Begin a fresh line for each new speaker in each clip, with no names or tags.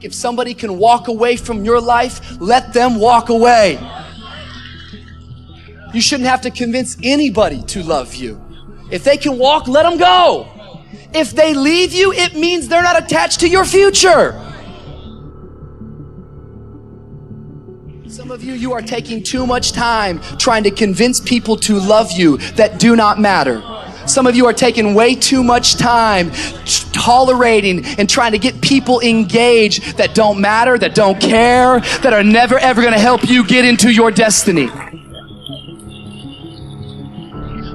If somebody can walk away from your life, let them walk away. You shouldn't have to convince anybody to love you. If they can walk, let them go. If they leave you, it means they're not attached to your future. Some of you, you are taking too much time trying to convince people to love you that do not matter. Some of you are taking way too much time tolerating and trying to get people engaged that don't matter, that don't care, that are never ever going to help you get into your destiny.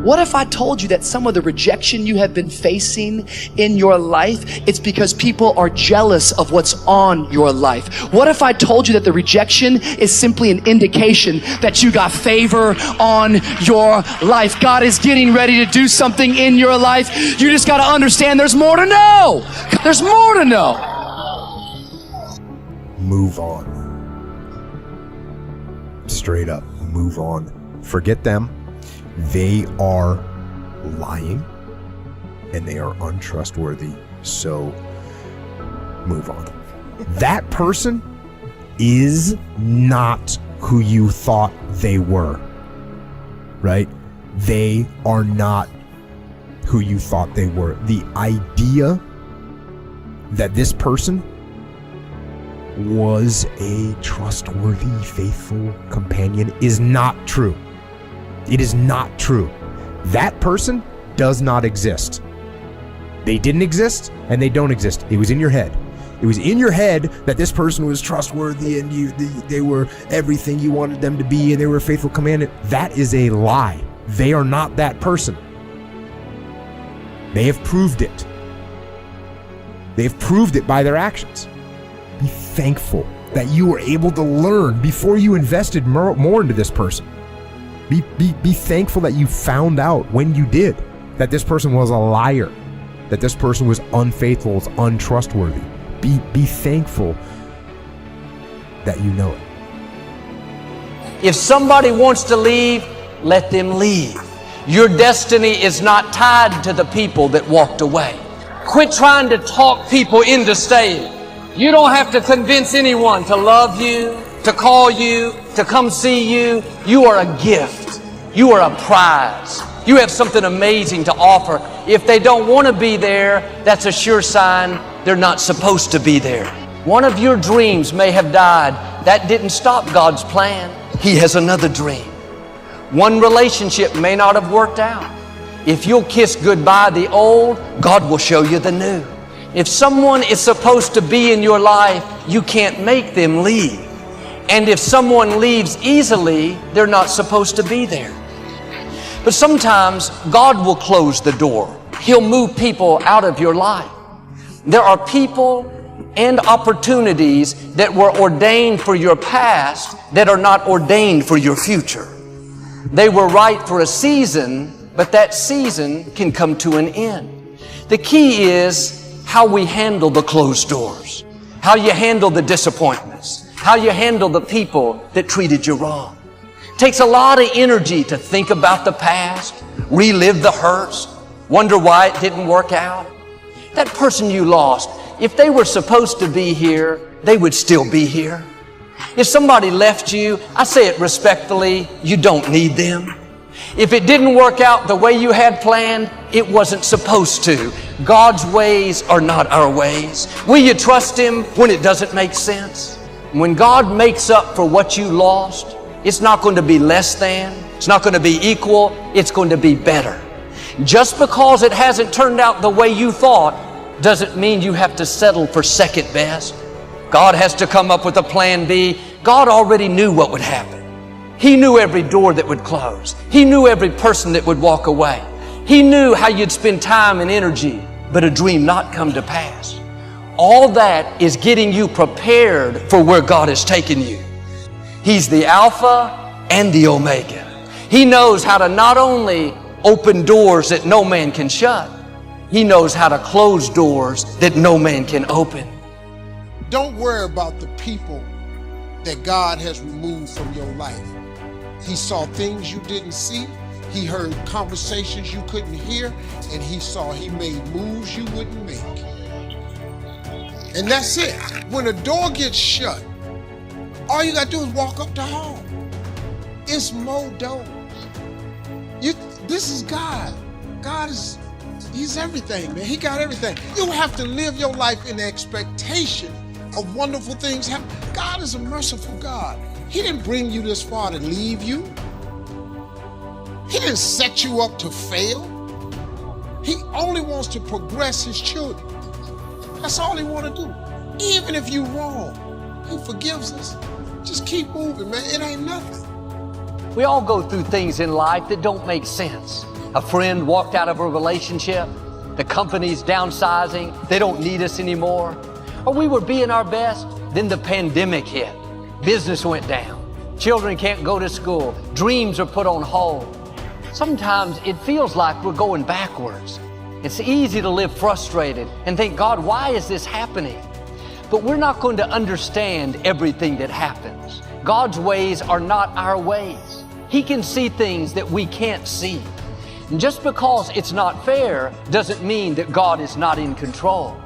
What if I told you that some of the rejection you have been facing in your life, it's because people are jealous of what's on your life? What if I told you that the rejection is simply an indication that you got favor on your life? God is getting ready to do something in your life. You just got to understand there's more to know. There's more to know.
Move on. Straight up, move on. Forget them. They are lying and they are untrustworthy. So move on. That person is not who you thought they were, right? They are not who you thought they were. The idea that this person was a trustworthy, faithful companion is not true. It is not true. That person does not exist. They didn't exist and they don't exist. It was in your head. It was in your head that this person was trustworthy and they were everything you wanted them to be and they were a faithful companion. That is a lie. They are not that person. They have proved it. They have proved it by their actions. Be thankful that you were able to learn before you invested more into this person. Be thankful that you found out when you did that this person was a liar, that this person was unfaithful, was untrustworthy. Be thankful that you know it.
If somebody wants to leave, let them leave. Your destiny is not tied to the people that walked away. Quit trying to talk people into staying. You don't have to convince anyone to love you, to call you, to come see you. You are a gift. You are a prize. You have something amazing to offer. If they don't want to be there, that's a sure sign they're not supposed to be there. One of your dreams may have died. That didn't stop God's plan. He has another dream. One relationship may not have worked out. If you'll kiss goodbye the old, God will show you the new. If someone is supposed to be in your life, you can't make them leave. And if someone leaves easily, they're not supposed to be there. But sometimes God will close the door. He'll move people out of your life. There are people and opportunities that were ordained for your past that are not ordained for your future. They were right for a season, but that season can come to an end. The key is how we handle the closed doors, how you handle the disappointments, how you handle the people that treated you wrong. It takes a lot of energy to think about the past, relive the hurts, wonder why it didn't work out. That person you lost, if they were supposed to be here, they would still be here. If somebody left you, I say it respectfully, you don't need them. If it didn't work out the way you had planned, it wasn't supposed to. God's ways are not our ways. Will you trust Him when it doesn't make sense? When God makes up for what you lost, it's not going to be less than, it's not going to be equal, it's going to be better. Just because it hasn't turned out the way you thought doesn't mean you have to settle for second best. God has to come up with a plan B. God already knew what would happen. He knew every door that would close. He knew every person that would walk away. He knew how you'd spend time and energy, but a dream not come to pass. All that is getting you prepared for where God has taken you. He's the Alpha and the Omega. He knows how to not only open doors that no man can shut, He knows how to close doors that no man can open.
Don't worry about the people that God has removed from your life. He saw things you didn't see. He heard conversations you couldn't hear. And He made moves you wouldn't make. And that's it. When a door gets shut, all you gotta do is walk up the hall. It's more doors. This is God. He's everything, man. He got everything. You have to live your life in the expectation of wonderful things happen. God is a merciful God. He didn't bring you this far to leave you. He didn't set you up to fail. He only wants to progress his children. That's all he want to do. Even if you're wrong, he forgives us. Just keep moving, man. It ain't nothing.
We all go through things in life that don't make sense. A friend walked out of a relationship. The company's downsizing. They don't need us anymore. Or we were being our best. Then the pandemic hit. Business went down. Children can't go to school. Dreams are put on hold. Sometimes it feels like we're going backwards. It's easy to live frustrated and think, God, why is this happening? But we're not going to understand everything that happens. God's ways are not our ways. He can see things that we can't see. And just because it's not fair doesn't mean that God is not in control.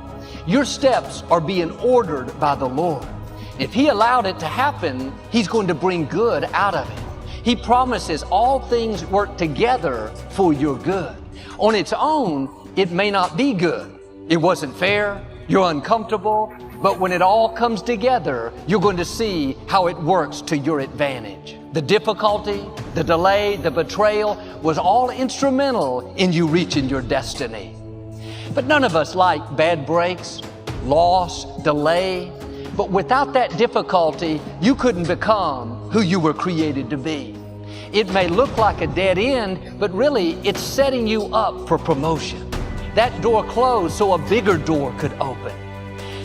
Your steps are being ordered by the Lord. If He allowed it to happen, He's going to bring good out of it. He promises all things work together for your good. On its own, it may not be good. It wasn't fair, you're uncomfortable, but when it all comes together, you're going to see how it works to your advantage. The difficulty, the delay, the betrayal was all instrumental in you reaching your destiny. But none of us like bad breaks, loss, delay. But without that difficulty, you couldn't become who you were created to be. It may look like a dead end, but really it's setting you up for promotion. That door closed so a bigger door could open.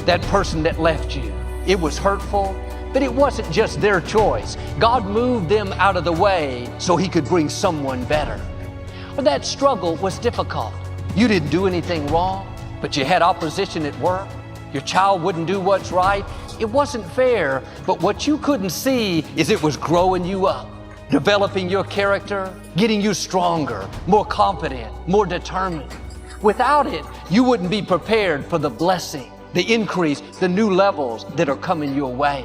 That person that left you, it was hurtful, but it wasn't just their choice. God moved them out of the way so He could bring someone better. Or that struggle was difficult. You didn't do anything wrong, but you had opposition at work. Your child wouldn't do what's right. It wasn't fair, but what you couldn't see is it was growing you up, developing your character, getting you stronger, more confident, more determined. Without it, you wouldn't be prepared for the blessing, the increase, the new levels that are coming your way.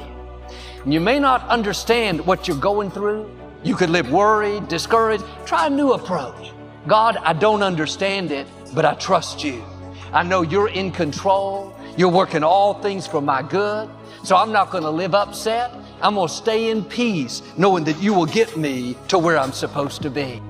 And you may not understand what you're going through. You could live worried, discouraged. Try a new approach. God, I don't understand it, but I trust you. I know you're in control. You're working all things for my good. So I'm not going to live upset. I'm going to stay in peace, knowing that you will get me to where I'm supposed to be.